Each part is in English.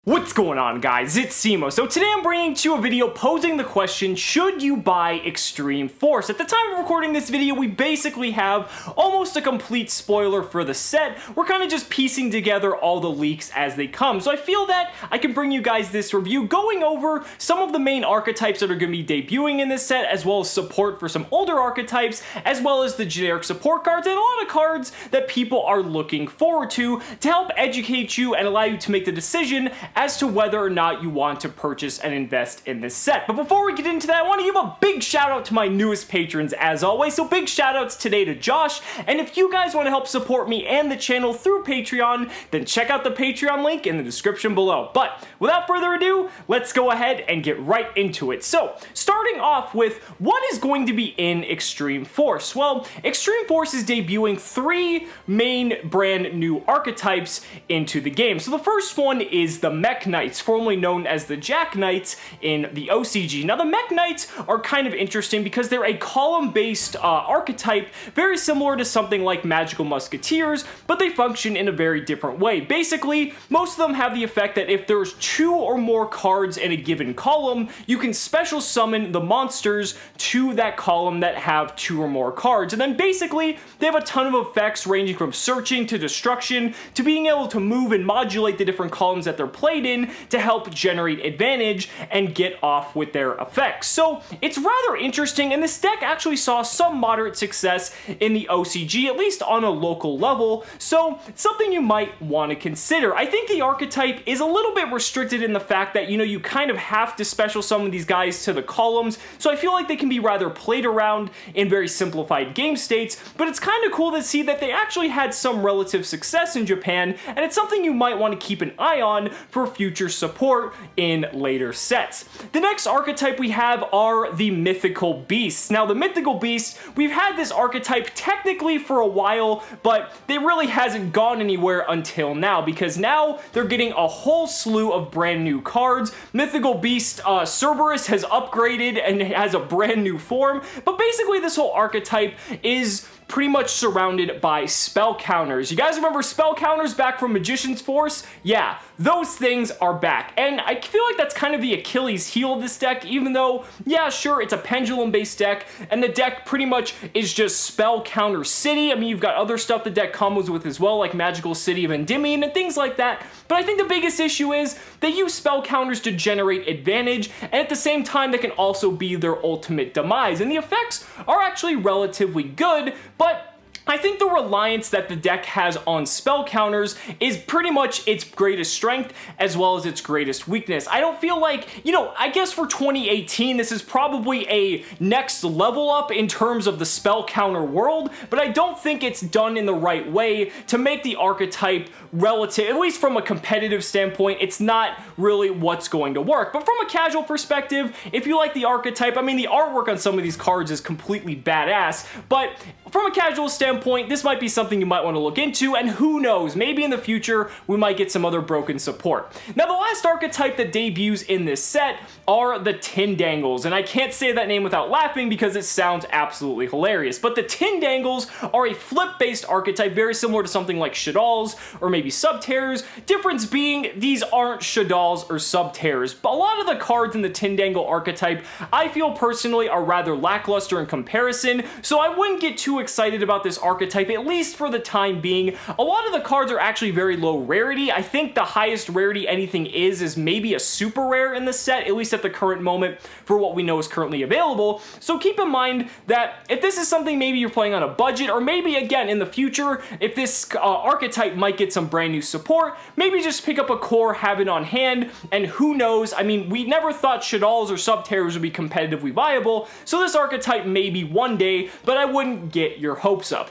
What's going on, guys? It's Cimoooooooo. So today I'm bringing to you a video posing the question, should you buy Extreme Force? At the time of recording this video, we basically have almost a complete spoiler for the set. We're kind of just piecing together all the leaks as they come. So I feel that I can bring you guys this review going over some of the main archetypes that are going to be debuting in this set, as well as support for some older archetypes, as well as the generic support cards, and a lot of cards that people are looking forward to help educate you and allow you to make the decision as to whether or not you want to purchase and invest in this set. But before we get into that, I want to give a big shout out to my newest patrons as always. So big shout outs today to Josh, and if you guys want to help support me and the channel through Patreon, then check out the Patreon link in the description below. But without further ado, let's go ahead and get right into it. So starting off with what is going to be in Extreme Force. Well, Extreme Force is debuting 3 main brand new archetypes into the game. So the first one is the Mech Knights, formerly known as the Jack Knights in the OCG. Now the Mech Knights are kind of interesting because they're a column-based archetype, very similar to something like Magical Musketeers, but they function in a very different way. Basically, most of them have the effect that if there's 2 or more cards in a given column, you can special summon the monsters to that column that have 2 or more cards. And then basically, they have a ton of effects ranging from searching to destruction to being able to move and modulate the different columns that they're played in to help generate advantage and get off with their effects. So it's rather interesting, and this deck actually saw some moderate success in the OCG, at least on a local level, so it's something you might want to consider. I think the archetype is a little bit restricted in the fact that, you kind of have to special summon these guys to the columns, so I feel like they can be rather played around in very simplified game states, but it's kind of cool to see that they actually had some relative success in Japan, and it's something you might want to keep an eye on for future support in later sets. The next archetype we have are the Mythical Beasts. Now the Mythical Beasts, we've had this archetype technically for a while, but it really hasn't gone anywhere until now, because now they're getting a whole slew of brand new cards. Mythical Beast Cerberus has upgraded and has a brand new form, but basically this whole archetype is pretty much surrounded by spell counters. You guys remember spell counters back from Magician's Force? Yeah, those things are back. And I feel like that's kind of the Achilles heel of this deck, even though, yeah, sure, it's a pendulum-based deck, and the deck pretty much is just spell counter city. I mean, you've got other stuff the deck combos with as well, like Magical City of Endymion and things like that. But I think the biggest issue is they use spell counters to generate advantage, and at the same time, they can also be their ultimate demise. And the effects are actually relatively good, but I think the reliance that the deck has on spell counters is pretty much its greatest strength as well as its greatest weakness. I don't feel like, I guess for 2018, this is probably a next level up in terms of the spell counter world, but I don't think it's done in the right way to make the archetype relative, at least from a competitive standpoint, it's not really what's going to work. But from a casual perspective, if you like the archetype, I mean, the artwork on some of these cards is completely badass, but from a casual standpoint, this might be something you might want to look into, and who knows, maybe in the future, we might get some other broken support. Now, the last archetype that debuts in this set are the Tindangles, and I can't say that name without laughing because it sounds absolutely hilarious, but the Tindangles are a flip-based archetype, very similar to something like Shaddolls or maybe Subterrors. Difference being, these aren't Shaddolls or Subterrors, but a lot of the cards in the Tindangle archetype, I feel personally, are rather lackluster in comparison, so I wouldn't get too excited about this archetype, at least for the time being. A lot of the cards are actually very low rarity. I think the highest rarity anything is maybe a super rare in the set, at least at the current moment for what we know is currently available. So keep in mind that if this is something maybe you're playing on a budget, or maybe again in the future, if this archetype might get some brand new support, maybe just pick up a core, have it on hand, and who knows, I mean, we never thought Shaddolls or Subterrors would be competitively viable, so this archetype maybe one day, but I wouldn't get your hopes up.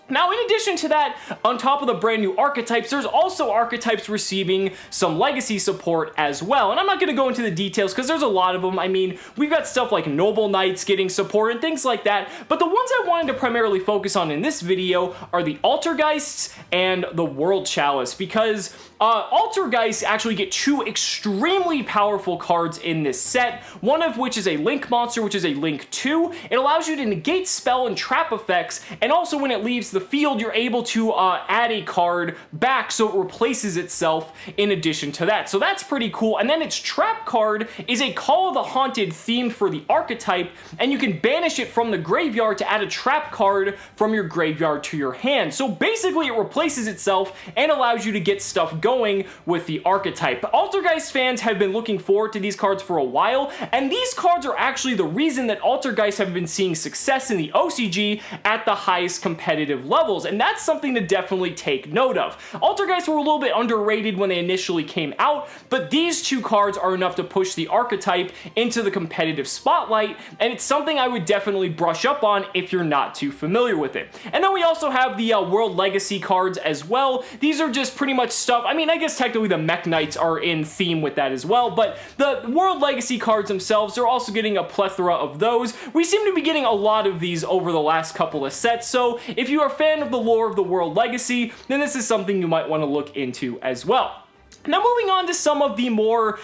Now, in addition to that, on top of the brand new archetypes, there's also archetypes receiving some legacy support as well. And I'm not going to go into the details because there's a lot of them. I mean, we've got stuff like Noble Knights getting support and things like that. But the ones I wanted to primarily focus on in this video are the Altergeists and the World Chalice, because Altergeists actually get 2 extremely powerful cards in this set, one of which is a Link monster, which is a Link 2. It allows you to negate spell and trap effects, and also when it leaves the the field, you're able to add a card back so it replaces itself in addition to that. So that's pretty cool. And then its trap card is a Call of the Haunted themed for the archetype, and you can banish it from the graveyard to add a trap card from your graveyard to your hand. So basically it replaces itself and allows you to get stuff going with the archetype. Altergeist fans have been looking forward to these cards for a while, and these cards are actually the reason that Altergeist have been seeing success in the OCG at the highest competitive levels, and that's something to definitely take note of. Altergeist were a little bit underrated when they initially came out, but these two cards are enough to push the archetype into the competitive spotlight, and it's something I would definitely brush up on if you're not too familiar with it. And then we also have the World Legacy cards as well. These are just pretty much stuff, I mean, I guess technically the Mech Knights are in theme with that as well, but the World Legacy cards themselves, they're also getting a plethora of those. We seem to be getting a lot of these over the last couple of sets, so if you are a fan of the lore of the World Legacy, then this is something you might want to look into as well. Now moving on to some of the more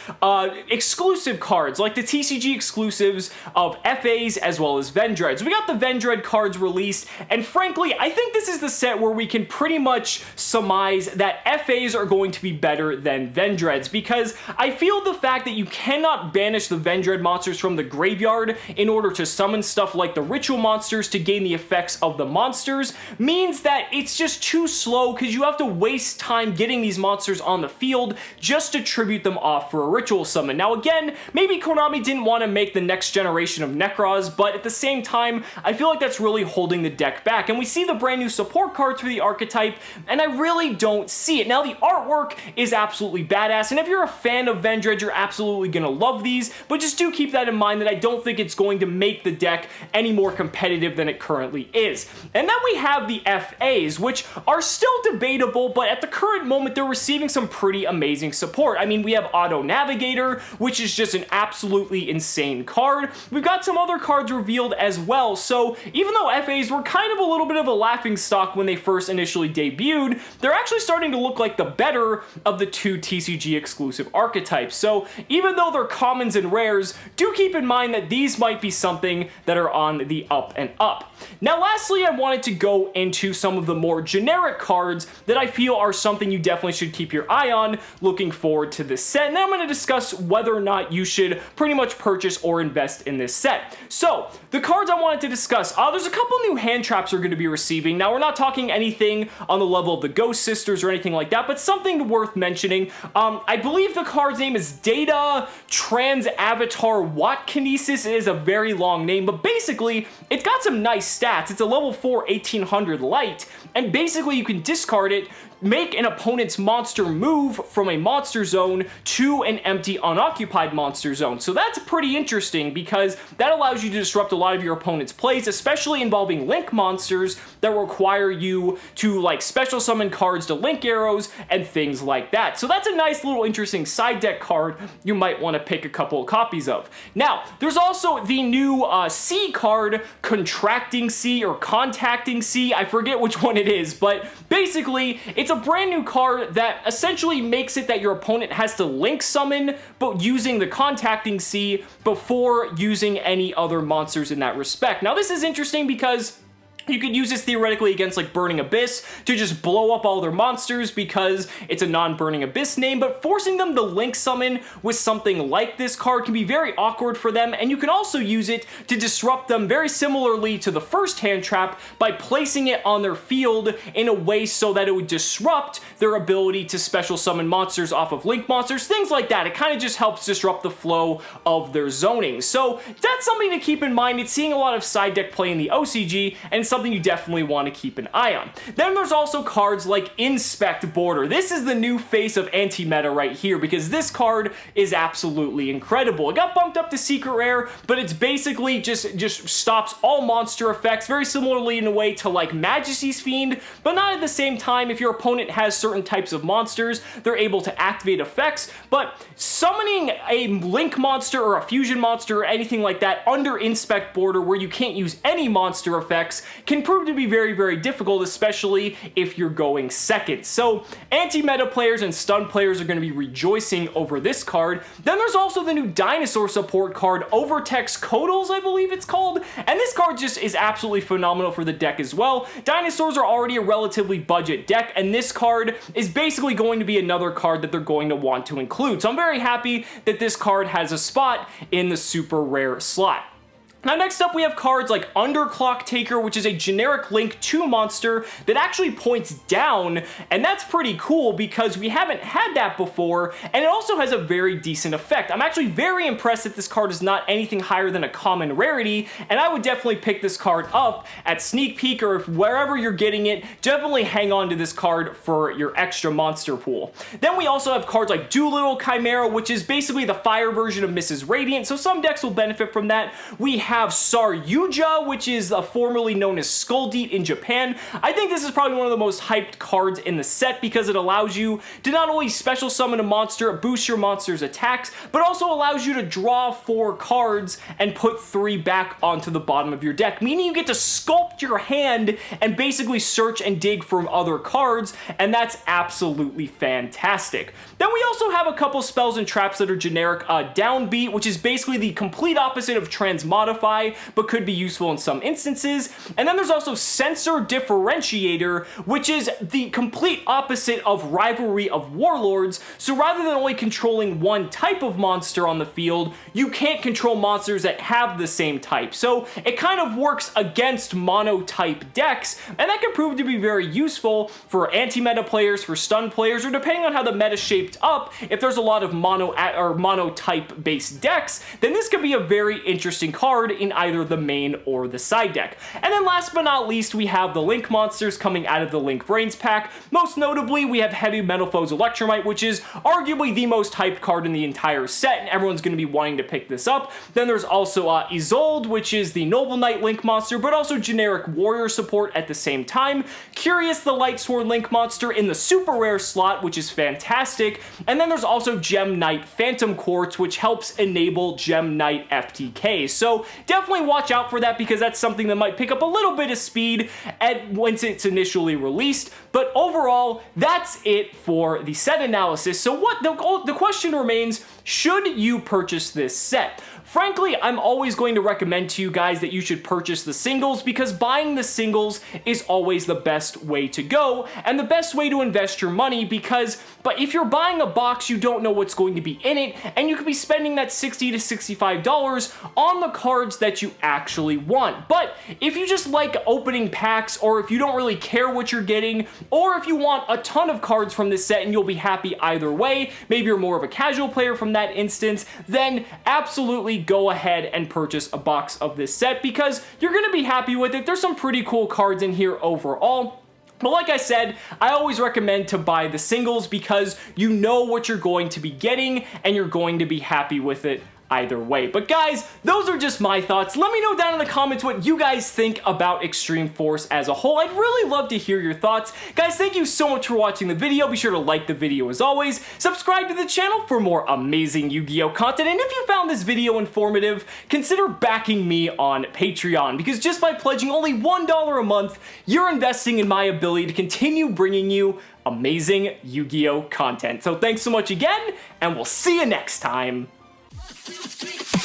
exclusive cards, like the TCG exclusives of FAs as well as Vendreads. We got the Vendread cards released, and frankly, I think this is the set where we can pretty much surmise that FAs are going to be better than Vendreads, because I feel the fact that you cannot banish the Vendread monsters from the graveyard in order to summon stuff like the ritual monsters to gain the effects of the monsters means that it's just too slow, because you have to waste time getting these monsters on the field just to tribute them off for a ritual summon. Now again, maybe Konami didn't want to make the next generation of Necros, but at the same time, I feel like that's really holding the deck back. And we see the brand new support cards for the archetype, and I really don't see it. Now the artwork is absolutely badass, and if you're a fan of Vendread, you're absolutely gonna love these, but just do keep that in mind that I don't think it's going to make the deck any more competitive than it currently is. And then we have the FAs, which are still debatable, but at the current moment, they're receiving some pretty amazing support. I mean, we have Auto Navigator, which is just an absolutely insane card. We've got some other cards revealed as well, so even though FAs were kind of a little bit of a laughingstock when they first initially debuted, they're actually starting to look like the better of the two TCG exclusive archetypes. So even though they're commons and rares, do keep in mind that these might be something that are on the up and up. Now lastly, I wanted to go into some of the more generic cards that I feel are something you definitely should keep your eye on looking forward to this set, and then I'm going to discuss whether or not you should pretty much purchase or invest in this set. So, the cards I wanted to discuss, there's a couple new hand traps we're going to be receiving. Now, we're not talking anything on the level of the Ghost Sisters or anything like that, but something worth mentioning. I believe the card's name is Data Trans Avatar Watt Kinesis. It is a very long name, but basically, it's got some nice stats. It's a level 4 1800 light, and basically you can discard it, make an opponent's monster move from a monster zone to an empty unoccupied monster zone. So that's pretty interesting because that allows you to disrupt a lot of your opponent's plays, especially involving link monsters that require you to like special summon cards to link arrows and things like that. So that's a nice little interesting side deck card you might want to pick a couple of copies of. Now, there's also the new C card, Contracting C or Contacting C. I forget which one it is, but basically it's a brand new card that essentially makes it that your opponent has to link summon, but using the Contacting C before using any other monsters in that respect. Now this is interesting because you could use this theoretically against like Burning Abyss to just blow up all their monsters because it's a non-Burning Abyss name, but forcing them to link summon with something like this card can be very awkward for them, and you can also use it to disrupt them very similarly to the first hand trap by placing it on their field in a way so that it would disrupt their ability to special summon monsters off of link monsters, things like that. It kind of just helps disrupt the flow of their zoning. So that's something to keep in mind. It's seeing a lot of side deck play in the OCG, and something you definitely want to keep an eye on. Then there's also cards like Inspect Border. This is the new face of anti-meta right here because this card is absolutely incredible. It got bumped up to secret rare, but it's basically just stops all monster effects, very similarly in a way to like Majesty's Fiend, but not at the same time. If your opponent has certain types of monsters, they're able to activate effects, but summoning a link monster or a fusion monster or anything like that under Inspect Border where you can't use any monster effects can prove to be very, very difficult, especially if you're going second. So anti-meta players and stun players are going to be rejoicing over this card. Then there's also the new dinosaur support card, Overtex Codals, I believe it's called, and this card just is absolutely phenomenal for the deck as well. Dinosaurs are already a relatively budget deck, and this card is basically going to be another card that they're going to want to include. So I'm very happy that this card has a spot in the super rare slot. Now next up we have cards like Underclock Taker, which is a generic Link 2 monster that actually points down, and that's pretty cool because we haven't had that before, and it also has a very decent effect. I'm actually very impressed that this card is not anything higher than a common rarity, and I would definitely pick this card up at Sneak Peek or if wherever you're getting it, definitely hang on to this card for your extra monster pool. Then we also have cards like Doolittle Chimera, which is basically the fire version of Mrs. Radiant, so some decks will benefit from that. We have Saryuja, which is formerly known as Skulldeat in Japan. I think this is probably one of the most hyped cards in the set because it allows you to not only special summon a monster, boost your monster's attacks, but also allows you to draw 4 cards and put 3 back onto the bottom of your deck, meaning you get to sculpt your hand and basically search and dig for other cards, and that's absolutely fantastic. Then we also have a couple spells and traps that are generic. Downbeat, which is basically the complete opposite of Transmodify, but could be useful in some instances. And then there's also Sensor Differentiator, which is the complete opposite of Rivalry of Warlords. So rather than only controlling one type of monster on the field, you can't control monsters that have the same type. So it kind of works against mono-type decks, and that can prove to be very useful for anti-meta players, for stun players, or depending on how the meta shaped up, if there's a lot of mono-type based decks, then this could be a very interesting card in either the main or the side deck. And then last but not least, we have the Link monsters coming out of the Link Brains pack. Most notably, we have Heavy Metal Foes Electromite, which is arguably the most hyped card in the entire set, and everyone's going to be wanting to pick this up. Then there's also Isolde, which is the Noble Knight Link monster, but also generic warrior support at the same time. Curious, the Lightsworn Link monster in the super rare slot, which is fantastic. And then there's also Gem Knight Phantom Quartz, which helps enable Gem Knight FTK. So definitely watch out for that because that's something that might pick up a little bit of speed once it's initially released. But overall, that's it for the set analysis. So what the question remains, should you purchase this set? Frankly, I'm always going to recommend to you guys that you should purchase the singles because buying the singles is always the best way to go and the best way to invest your money but if you're buying a box, you don't know what's going to be in it, and you could be spending that $60 to $65 on the cards that you actually want. But if you just like opening packs, or if you don't really care what you're getting, or if you want a ton of cards from this set and you'll be happy either way, maybe you're more of a casual player from that instance, then absolutely go ahead and purchase a box of this set because you're going to be happy with it. There's some pretty cool cards in here overall. But like I said, I always recommend to buy the singles because you know what you're going to be getting and you're going to be happy with it either way. But guys, those are just my thoughts. Let me know down in the comments what you guys think about Extreme Force as a whole. I'd really love to hear your thoughts. Guys, thank you so much for watching the video. Be sure to like the video as always. Subscribe to the channel for more amazing Yu-Gi-Oh content. And if you found this video informative, consider backing me on Patreon because just by pledging only $1 a month, you're investing in my ability to continue bringing you amazing Yu-Gi-Oh content. So thanks so much again, and we'll see you next time. 2, 3.